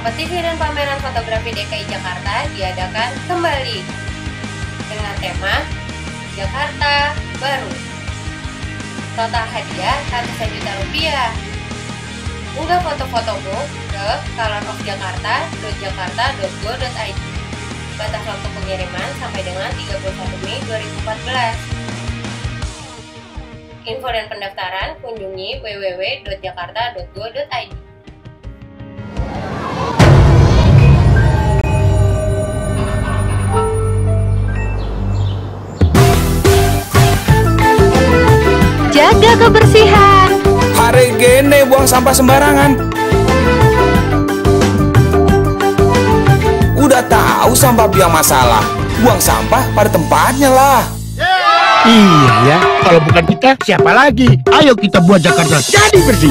Kompetisi dan pameran fotografi DKI Jakarta diadakan kembali dengan tema Jakarta Baru. Total hadiah ratusan juta rupiah. Unggah foto-fotomu ke colorofjakarta.jakarta.go.id. Batas waktu pengiriman sampai dengan 31 Mei 2014. Info dan pendaftaran kunjungi www.jakarta.go.id. Jaga kebersihan. Hari gini buang sampah sembarangan. Udah tahu sampah biang masalah, buang sampah pada tempatnya lah. Iya ya, kalau bukan kita siapa lagi? Ayo kita buat Jakarta jadi bersih.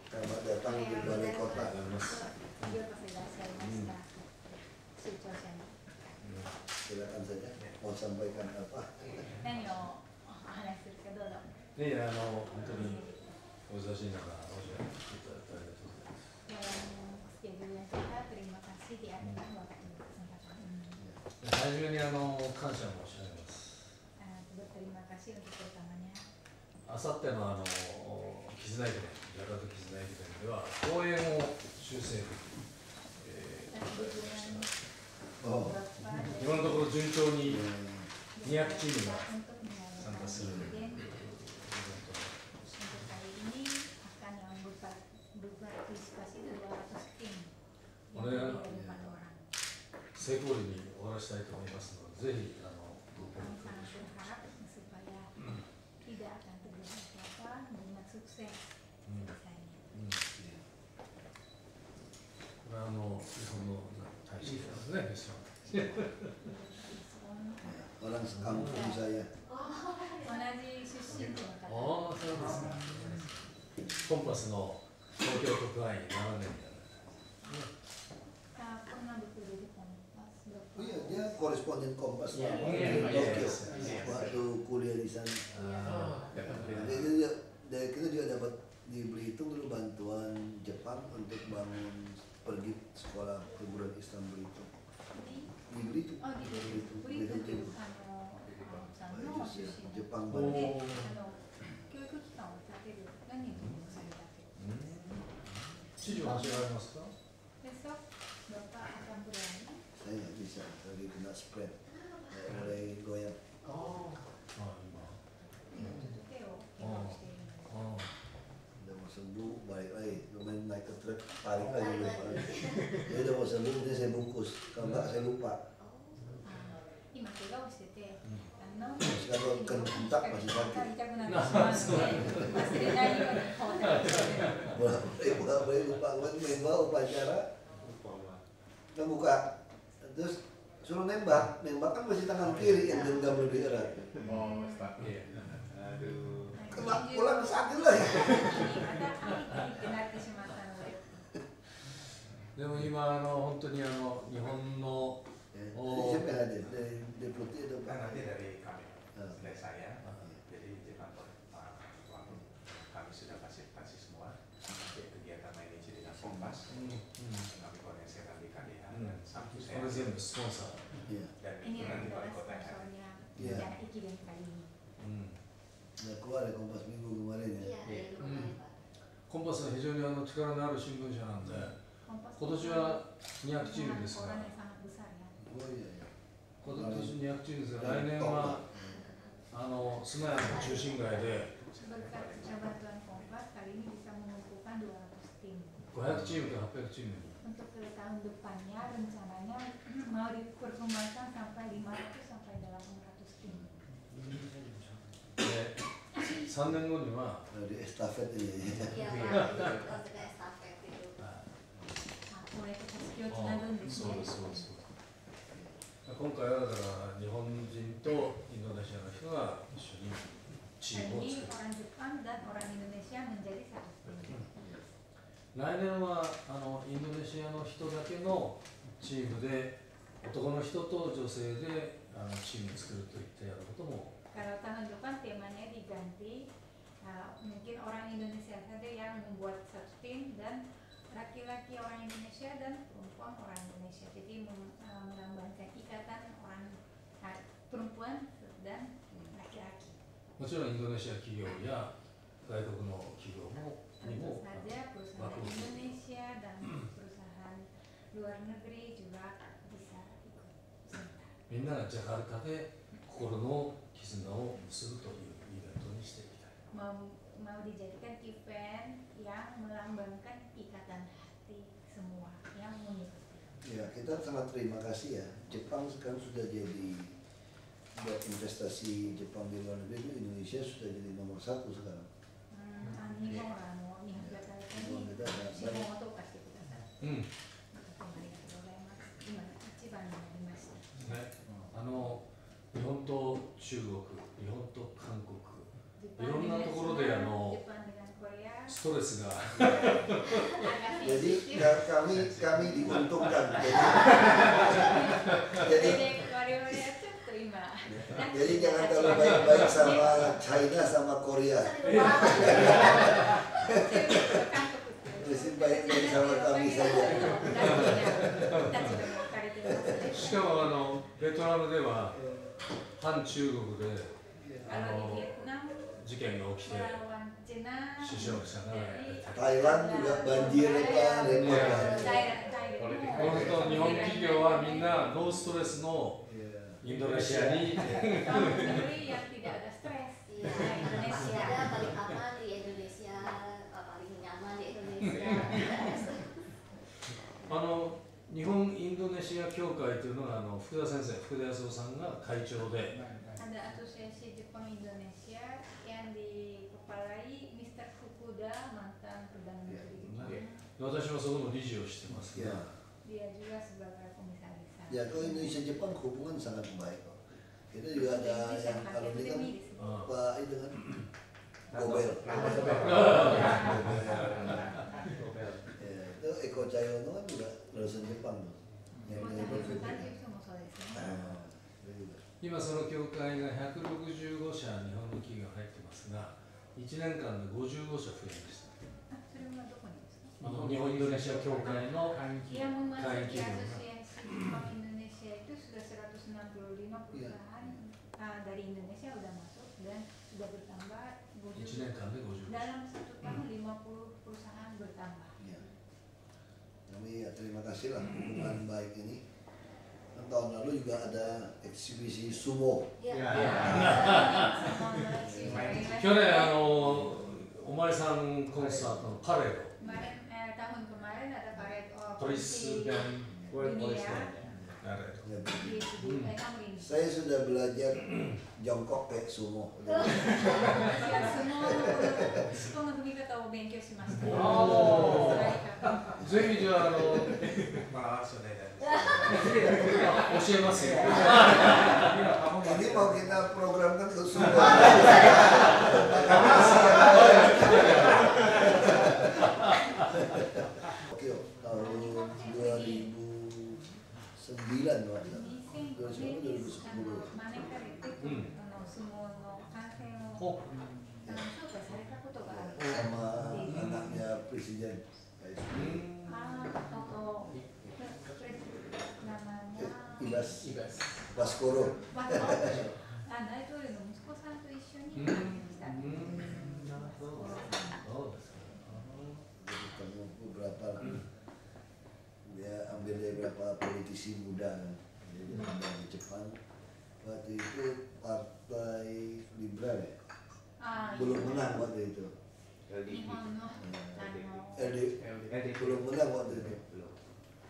Selamat datang di balai kota. Silakan saja. Mau sampaikan apa? 本当にお忙しい中、お時間いただいてありがとうございます。 初めに感謝申し上げます。あさっての絆駅伝、ジャカルタ絆駅伝では公演を修正考えてましたが、今のところ順調に200チームが参加する。これは成功裏に終わらせたいと思いますので、ぜひご協力お願いします。これは日本の大使ですね、ですよ。 Orang sekampung saya. ああ、そうですか。コンパスの東京特派員7年やる。 Oh iya, dia koresponden Kompas Iya, di iya, Tokyo iya. waktu kuliah di sana. Dari kita juga dapat di Belitung dulu bantuan Jepang untuk bangun pergi sekolah perguruan Islam Belitung. Di Belitung. Belitung. Jepang banget. Saya bisa lagi kena spread, mulai goyang. Udah mau sembuh, balik lagi. Lumayan naik ke truk, tarik lagi. Dia udah mau sembuh, kemudian saya bungkus. Kalau enggak saya lupa. Kalau kentak masih sakit. Boleh lupa, main bawa upacara. Kita buka, terus suruh nembak kan masih tangan kiri yang genggam lebih erat. Kena pulang sakit lah. でも今本当に日本の Siapa yang hadir? Dari deputi atau Kan Pak? nanti dari kami, dari saya, jadi di kantor kami sudah fasilitasi semua kegiatan manajeri dengan Kompas, kami koordinasikan di KDH dan Sabtu こ saya れ全部スポンサー。 Iya. dan itu nanti wali kota yang hadir. Udah keluar ya Kompas Minggu kemarin ya. コンパスは非常に力のある新聞社なんで、今年は200チームですが、 Oh iya ya. 今年200チームですが、来年はスマヤの中心街で 500チームと800チームに。 Untuk ke tahun depannya rencananya mau diperkembangkan sampai 500 sampai 800 tim. で3年後には Di estafet ini. Iya Pak, untuk estafet itu. これとたすきをつなぐんですね。そうです今回はだから日本人とインドネシアの人が一緒にチームを Ini 作る orang Jepang dan orang Indonesia menjadi satu tim. 来年はインドネシアの人だけのチームで男の人と女性でチームを作るといったようなことも Kalau tahun depan temanya diganti, mungkin orang Indonesia saja yang membuat satu tim dan laki-laki orang Indonesia dan perempuan orang Indonesia. Jadi melambangkan ikatan orang perempuan dan laki-laki. もちろんインドネシア企業や外国の企業もに Tentu も saja perusahaan Indonesia dan perusahaan luar negeri juga bisa ikut serta. みんながジャカルタで心の絆を結ぶというイベントにしていきたい。 Mau dijadikan event yang melambangkan ikatan hati semua yang mengikuti. Ya, kita sangat terima kasih ya. Jepang sekarang sudah jadi buat investasi Jepang di luar negeri itu Indonesia sudah jadi nomor 1 sekarang. 日本は日本型に資本を投下してください。ありがとうございます。今一番になりました。ね、日本と中国、日本と韓国、いろんなところでストレスが Jadi kami diuntungkan. Jadi jangan terlalu baik-baik sama China sama Korea. Terus baik-baik sama kami saja. しかもベトナムでは反中国で事件が起きて死傷者が Thailand juga banjir apa repot. 本当日本企業はみんなノーストレスのインドネシアに yang tidak ada stres. Iya, Indonesia paling aman di Indonesia, paling nyaman di Indonesia. 日本インドネシア協会というのが福田先生、福田康夫さんが会長で Ada asosiasi Jepang Indonesia yang dikepalai Mr. Fukuda, mantan Perdana Menteri Jepang. 私はそこの理事をしてますが Dia juga sebagai komisaris. Ya, kalau Indonesia Jepang hubungan sangat baik kok. Kita juga ada yang kalau ini kan Pak itu kan Gobel. Ya, itu Eko Cahyono kan juga lulusan Jepang tuh. Yang dari Jepang. 今その協会が165社日本の企業が入ってますが1年間で55社増えました。日本インドネシア協会の会員企業が Jepang Indonesia itu sudah 165 perusahaan dari Indonesia sudah masuk dan sudah bertambah 1年間で55社 dalam 1 tahun 50 perusahaan bertambah. Ya. Kami ya terima kasih lah hubungan baik ini. Tahun lalu juga ada eksibisi sumo. 去年お前さんコンサートのパレード Tahun kemarin ada parade Presiden dunia Parade. di Tamrin. Saya sudah belajar jongkok kayak sumo. Semuaの踏み方を勉強しました。ぜひじゃあMalah sudah ada. 教えますよ Ini mau kita programkan ke sumo. Oke, tahun 2009 loh. 招かれて、相撲の観戦を招待されたことがある。 Sama anaknya presiden. Ibas Baskoro. 大統領の息子さんと一緒に会いました。 Ketemu beberapa dia ambil dari beberapa politisi muda kan. Jadi dia ada di Jepang. Waktu itu partai liberal ya. Belum menang waktu itu. 日本の LD belum menang waktu itu.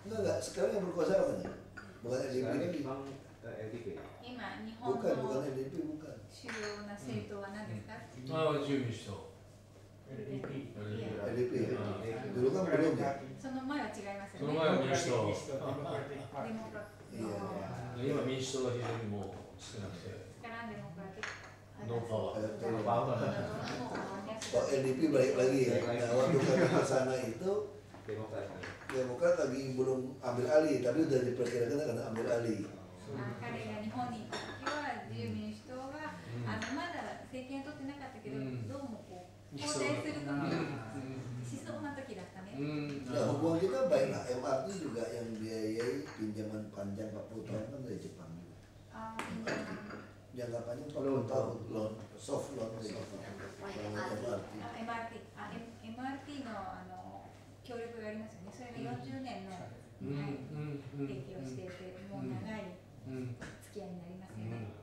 Enggak, sekarang yang berkuasa apa nih? Bukan LDP lagi. LDP. 今日本 Bukan の LDP bukan. 主要な政党は何ですか？ああ、自由民主党。LDP ya. Ah. Dulu kan belum ya. その前は違いますそのよね。前は民主党。デモクラ Iya. 今民主党が非常にもう少なくて。 sekarang demokratik No power. Kok LDP balik lagi ya. Nah, waktu kami ke sana itu Demokrat lagi belum ambil alih, tapi udah diperkirakan akan ambil alih. 彼が日本に行った時は自由民主党がまだ政権を取ってなかったけど、どうもこう交代する時がしそうな時だったね。 Nah, hubungan kita baik lah. MRT juga yang biayai pinjaman panjang 40 tahun kan dari Jepang juga. Jangka panjang 40 tahun loan, soft loan dari Jepang. MRT. MRT の協力がありますよね。それが40年の提携をしていて、もう長い付き合いになりますよね。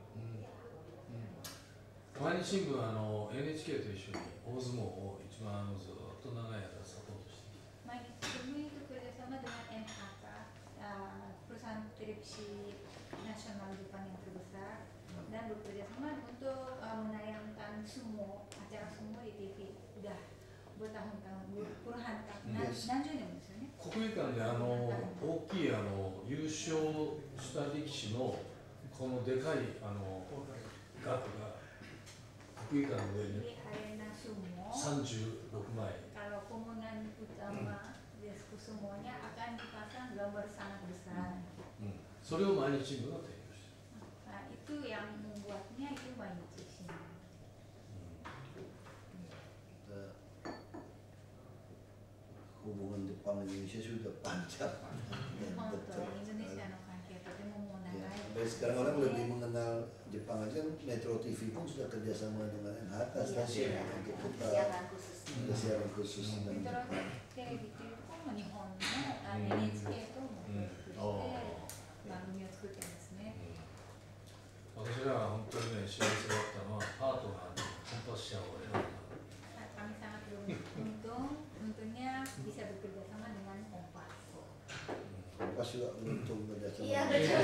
毎日新聞はNHK と一緒に大相撲を一番ずっと長い間サポートしてきて。 毎日新聞itu kerjasama dengan NHK, perusahaan televisi nasional Jepang yang terbesar, dan bekerjasama untuk menayangkan sumo, acara sumo di TV udah bertahun-tahun, puluhan tahun, nanjou年ですよね。 国技館で大きい優勝した力士のこのでかい額が国技館の上に 36 枚。 Kalau komunan utama Desku semuanya akan dipasang gambar sangat besar. それを毎日新聞が提供している。 Nah, itu yang membuatnya itu Mainichi Shimbun. Hubungan Jepang Indonesia sudah panjang. Indonesia no kanker totemo mo nagai. Sampai sekarang orang lebih mengenal Jepang aja. Metro TV pun sudah kerjasama dengan NHK stasiun untuk putar siaran khusus tentang Metro Jepang. TV っていう方も日本のNHK とも協力して番組を作ってますね。私らは本当にね、幸せだったのはパートナーにコンパス社を選んだ。 Kami sangat beruntung, untungnya bisa bekerja sama dengan Kompas. Kompas juga beruntung kerjasama. Iya, dengan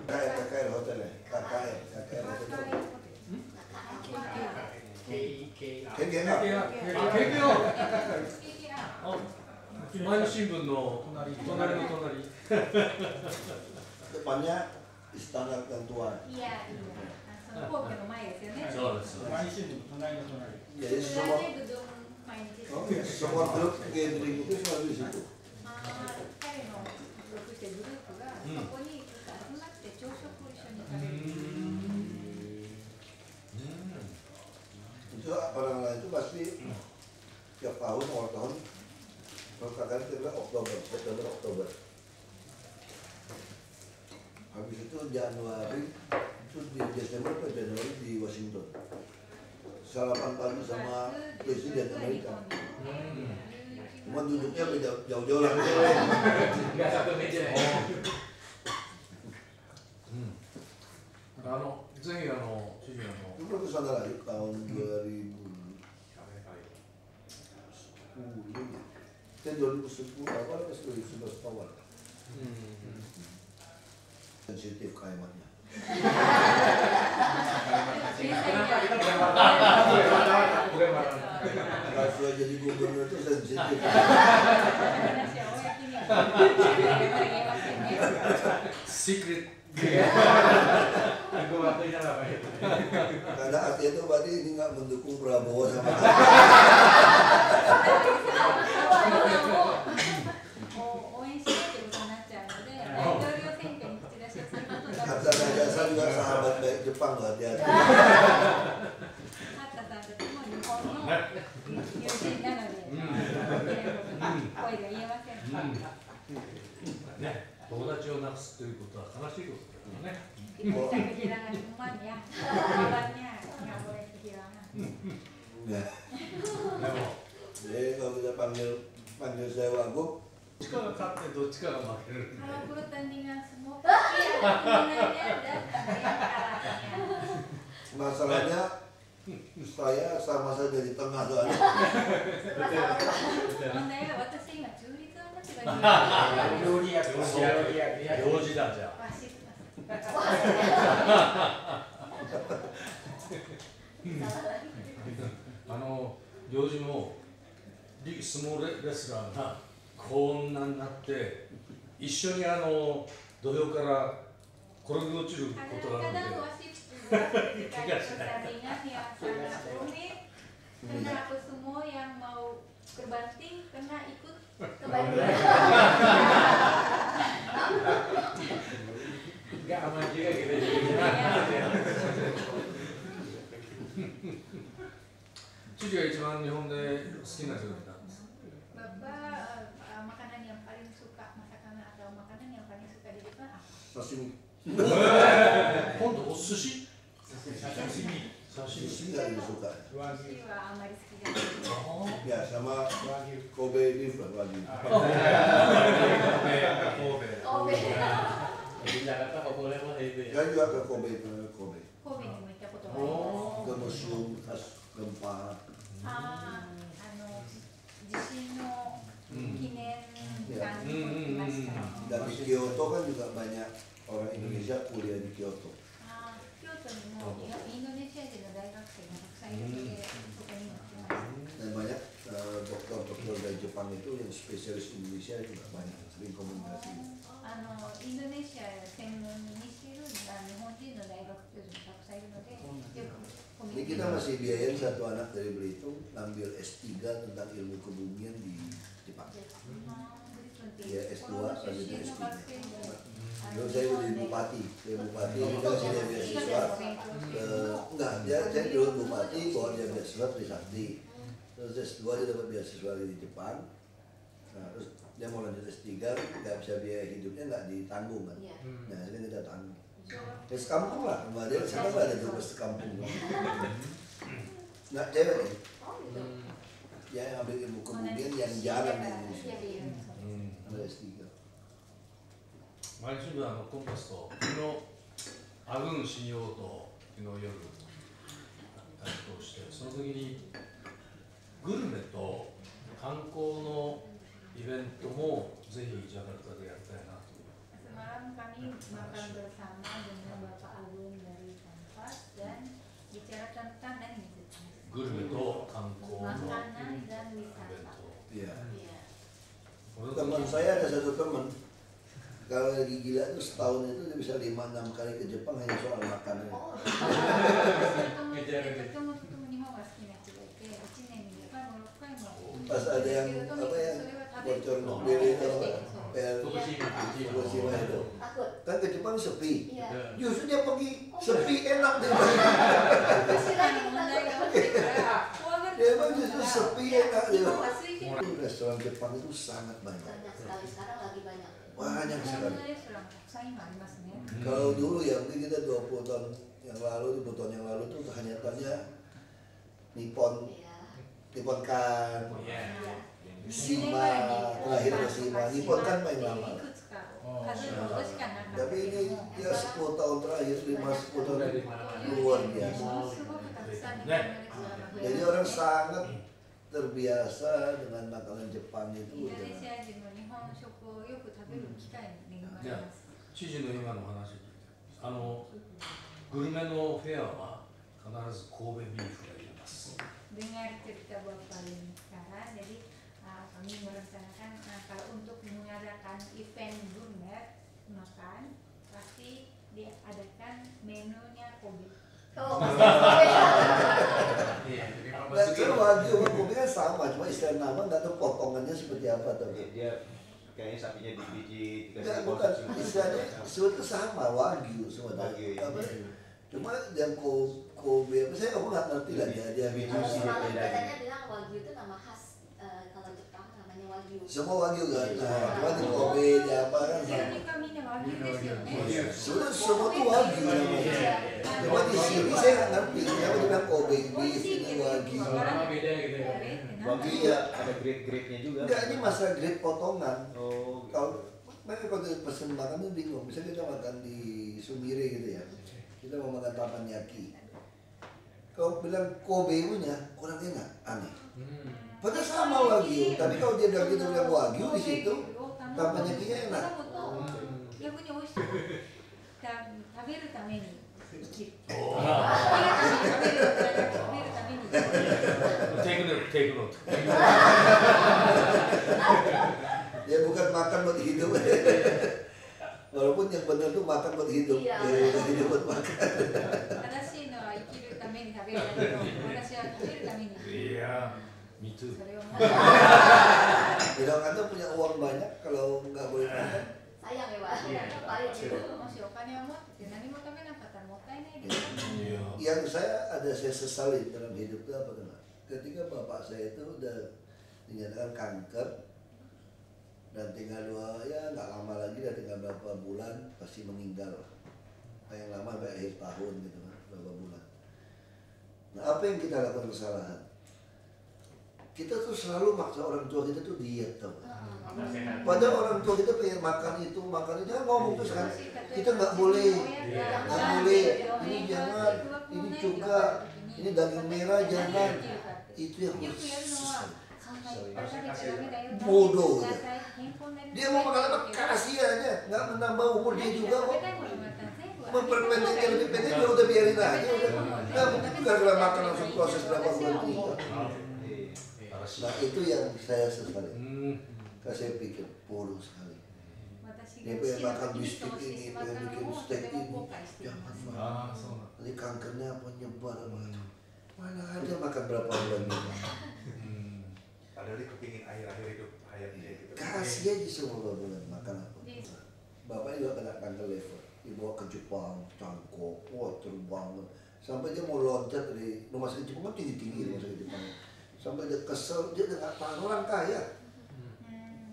KKR Hotel ya? KKR Hotel. KKR. 毎日新聞の隣の隣。 Depannya istana yang tua. Iya, iya. Langsung kok ke rumah ya, sih, ya? そうです。 Jadi semua Sebenarnya gedung Mainichi semua grup gathering itu selalu di situ. 彼の所属しているグループがそこに集まって朝食を一緒に食べる。 Itu orang lain itu pasti tiap tahun awal tahun kalau KKR itu Oktober, September, Oktober. Habis itu Januari itu di Desember atau Januari di Washington. Sarapan pagi sama presiden Amerika. Cuma duduknya beda jauh-jauh lah. Nggak satu meja ya. ぜひ主人Itu ke sana lagi tahun 2010. Kan 2010 awal atau 2011 awal. Sensitif kalimatnya. Kenapa kita bukan wartawan? Bukan wartawan. Kalau sudah jadi gubernur itu sensitif. secret. Tunggu waktunya lah Pak. Karena artinya itu berarti ini nggak mendukung Prabowo sama Hatta Najasa juga sahabat baik Jepang loh, hati-hati.ね、友達をなくすということは悲しいことだよね。 Bisa kehilangan teman ya, sahabatnya nggak boleh kehilangan. Jadi kalau kita panggil saya Wagub, どっちかが勝ってどっちかが負ける。 Kalau pertandingan semua pasti ada kemenangannya dan ada yang kalahnya. masalahnya Saya sama saja di tengah soalnya. 問題は私今中立の立場に料理屋行事だじゃあ。わし行事も相撲レスラーがこんなになって一緒に土俵から転げ落ちることがあるので pertandingan yang sangat rumit karena aku semua yang mau berbanting kena ikut kebanting. Nggak aman juga gitu. Ciciが一番日本で好きな料理なんです。 Bapak makanan yang paling suka masakan atau makanan yang paling suka di Jepang apa? Sashimi. 今度お寿司？刺身。 Sashimi nggak suka. Sushi wa amari suki jangan. Ya sama Kobe beef lah wagyu. Di Jakarta kok boleh mah itu ya. Saya juga ke Kobe itu Kobe. Kobe ni mo ita koto mo. Ke museum khas rempah. Jishin no kinen kan Dan di Kyoto kan juga banyak orang Indonesia kuliah di Kyoto. Kyoto ni mo Indonesia人の大学生がたくさんいるのでそこにも来ました。 Dan banyak dokter-dokter dari Jepang itu yang spesialis Indonesia juga banyak sering komunikasi. インドネシア専門にしている日本人の大学教授もたくさんいるので、よくコミ Ini ュニケーシ kita ョン masih biayain satu anak dari Belitung ngambil S3 tentang ilmu kebumian di Jepang. Dia S2 lanjutnya S3. Lalu saya udah jadi bupati, itu kasih dia beasiswa. Enggak, saya dulu bupati, bawa dia beasiswa Trisakti. Terus S2 dia dapat beasiswa di Jepang. Nah, terus dia mau lanjut S3, nggak bisa biaya hidupnya nggak ditanggung kan. Nah, sekarang kita tanggung. Ya sekampung lah, sama dia sekarang nggak ada tugas sekampung. Nah, cewek ini. Dia yang ambil ilmu kebumian yang jarang di Indonesia. Ambil S3. 毎週コンパスと昨日アグーン CEO と昨日夜担当してその時にグルメと観光のイベントもぜひジャカルタでやりたいなと。 Semalam kami makan bersama dengan Bapak Agung dari Kompas dan bicara tentang dan グルメと観光の makanan dan イベン wisata. ト。 Iya. Menurut Teman saya ada satu teman, kalau lagi gila itu setahun itu dia bisa 5-6 kali ke Jepang hanya soal makanan. Pas ada yang apa ya bocor mobil itu Fukushima itu, kan ke Jepang sepi. Justru dia pergi sepi enak deh. Dia emang justru sepi enak deh. Restoran Jepang itu sangat banyak. Sekarang lagi banyak. Banyak sekali. Kalau dulu ya mungkin kita 20 tahun yang lalu, 20 tahun yang lalu tuh hanya Nippon, Nippon kan, Shima, terakhir ada Shima. Nippon kan main lama. Tapi ini ya 10 tahun terakhir, 5-10 tahun luar biasa. Jadi orang sangat terbiasa dengan makanan Jepang itu. 知事の今の話を聞いてグルメのフェアは必ず神戸ビーフが入れます。 Dengar cerita Bapak ini sekarang, jadi kami merencanakan kalau untuk mengadakan event gourmet makan pasti diadakan menunya Kobe. Dan kalau wagyu sama Kobe kan sama, cuma istilah nama nggak tahu potongannya seperti apa tapi. Dia kayaknya sapinya dibiji Enggak, bukan istilahnya sebetulnya sama wagyu semua Wagyu, ya. apa cuma yang Kobe saya nggak ngerti lah dia Kalau katanya bilang wagyu itu nama khas kalau Jepang namanya wagyu. semua wagyu kan nah cuma di Kobe di apa kan Jadi kami wagyu desu yo ne. sebenarnya semua tuh wagyu namanya cuma di sini saya nggak ngerti kenapa dia bilang Kobe beef ini wagyu Orang beda gitu ya. wagyu ya Ada grade-grade-nya juga. enggak ini masalah grade potongan Oh, kalau mereka kalau pesen makan tuh bingung misalnya kita makan di Sumire gitu ya kita mau makan tapaniyaki Kalau bilang Kobe-nya kurang enak, aneh. Padahal sama Wagyu, tapi kalau dia bilang kita bilang Wagyu di situ, tampaknya kayaknya enak. 逆に美味しい。食べるために生きる。食べるために。Take note. Ya bukan makan buat hidup. Walaupun yang benar tuh makan buat hidup, hidup buat makan. 正しいのは生きるために食べるけど、私は食べるために。 Iya, me too. それをもう。 Bilang Anda punya uang banyak kalau nggak boleh makan. Sayang ya Pak, paling gitu. もしお金を持って何も食べなかったらもったいないです。 Yang saya sesali dalam hidup itu apa teman? Ketika bapak saya itu udah dinyatakan kanker dan tinggal nggak lama lagi, dan tinggal berapa bulan pasti meninggal. Yang lama sampai akhir tahun gitu kan, berapa bulan. Nah apa yang kita lakukan kesalahan? Kita tuh selalu maksa orang tua kita tuh diet tau. Padahal orang tua kita pengen makan itu, jangan ngomong terus kan. Kita nggak boleh, ini jangan, ini cuka, ini daging merah jangan. Itu yang susah. Bodoh. Dia mau makan apa? Kasih aja, nggak menambah umur dia juga kok. Memperpendek yang lebih pendek dia udah biarin aja. Nggak mungkin gara-gara makan langsung proses berapa bulan nikah. Nah itu yang saya sesali. Saya pikir bodoh sekali. Dia pengen makan bistik ini, pengen bikin steak ini, jangan. Nanti kankernya apa nyebar apa? Mana ada makan berapa bulan ini? Padahal dia kepingin akhir-akhir hidup hayatnya gitu. Kasih aja semua bulan makan apa? Bapaknya juga kena kanker liver, dibawa ke Jepang, cangkok, wah terbang. Sampai dia mau loncat dari rumah sakit Jepang, kan tinggi-tinggi rumah sakit Jepang. Sampai dia kesel, dia udah nggak tahan, orang kaya.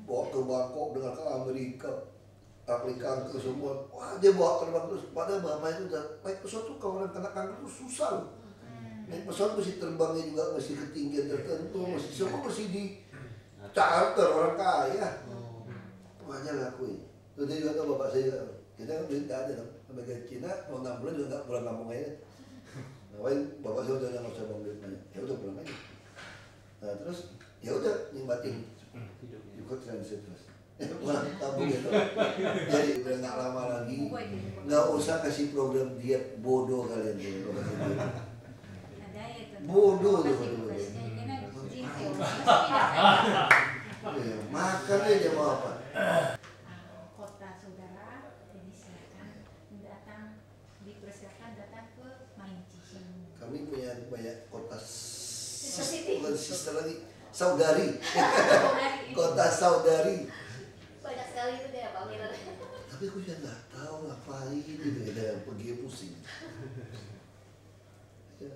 Bawa ke Bangkok, dengan ke Amerika, ahli kanker semua. Wah dia bawa terbang terus. Padahal bapak itu udah naik pesawat tuh kalau orang kena kanker tuh susah loh. Naik pesawat mesti terbangnya juga mesti ketinggian tertentu, mesti semua mesti di charter orang kaya. Makanya lakuin. Terus dia juga tahu bapak saya juga. Kita kan duit nggak ada dong. Sampai ke Cina mau 6 bulan juga nggak pulang kampung aja. Ngapain bapak saya udah nggak usah bangun duit banyak. Ya udah pulang aja. Nah terus ya udah nikmatin. Juga transit terus. Pulang kampung gitu. Jadi udah nggak lama lagi. Nggak usah kasih program diet bodoh kalian tuh. Bodoh tuh. Makan aja mau apa? Kota saudara, jadi silakan datang, dipersilakan datang ke Mainichi. Kami punya banyak kota bukan sister lagi, saudari. Kota saudari. Banyak sekali itu deh Pak Miran. Tapi aku juga nggak tahu ngapain gitu ya, pergi pusing. Ya.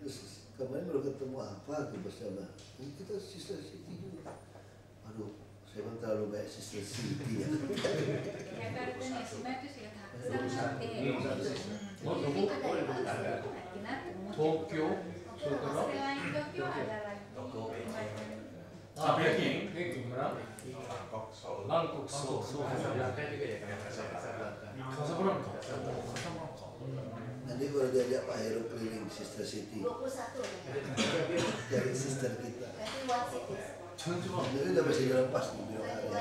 Terus kemarin baru ketemu apa tuh bersama. Ini kita sister city juga. Aduh, saya memang terlalu banyak sister city ya. Tokyo, Peking, Bangkok, Seoul, Casablanca. Nanti kalau diajak Pak Heru keliling sister city, 21 cari sister kita. berarti one cities. Jadi udah masih dilepas di bilang area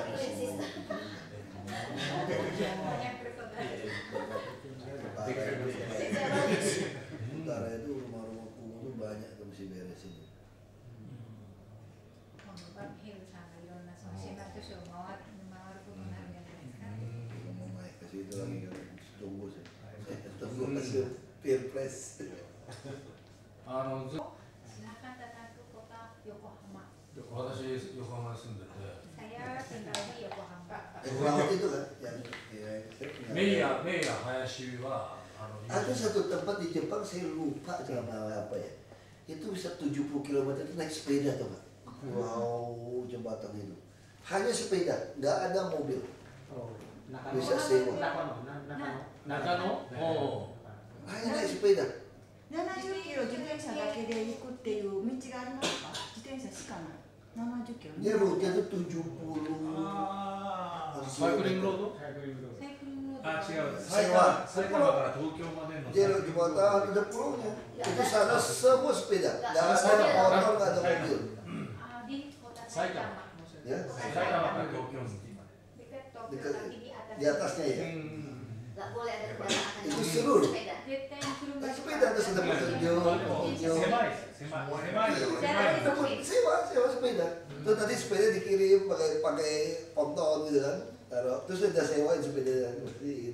Utara itu rumah-rumah kumuh tuh banyak tuh mesti beresin. Ngomong naik ke situ lagi kan, tunggu sih. Tunggu hasil pilpres. Silakan datang ke kota Yokohama. 私、横浜に住んでて、 Saya tinggal di Yokohama. Laut itu kan yang Meia Hayashiは ada satu tempat di Jepang saya lupa namanya apa ya. Itu bisa 70 km itu naik sepeda tuh Pak. Pulau jembatan itu. Hanya sepeda, nggak ada mobil. Bisa sewa. Nakano? Hanya naik sepeda. 70キロ自転車だけで行くっていう道がありますか？自転車しかない。70キロ。 Dia rute itu 70. サイクリングロード？ サイクリングロード sewa. 埼玉から東京までの Jembatan ada pulaunya. Itu sana semua sepeda. Nggak ada motor, nggak ada mobil. Di kota Saitama. Saitama. Ya, 埼玉から東京まで Dekat Tokyo Dekat- tapi di atas. di atasnya ya. Nggak boleh ada kendaraan Itu yang seru loh. sepeda. Kita yang suruh Naik nggak sepeda terus ada petunjuk. 狭い Sewa sepeda. Terus nanti sepeda dikirim pakai ponton gitu kan. Taruh. Terus udah sewain sepeda. Mesti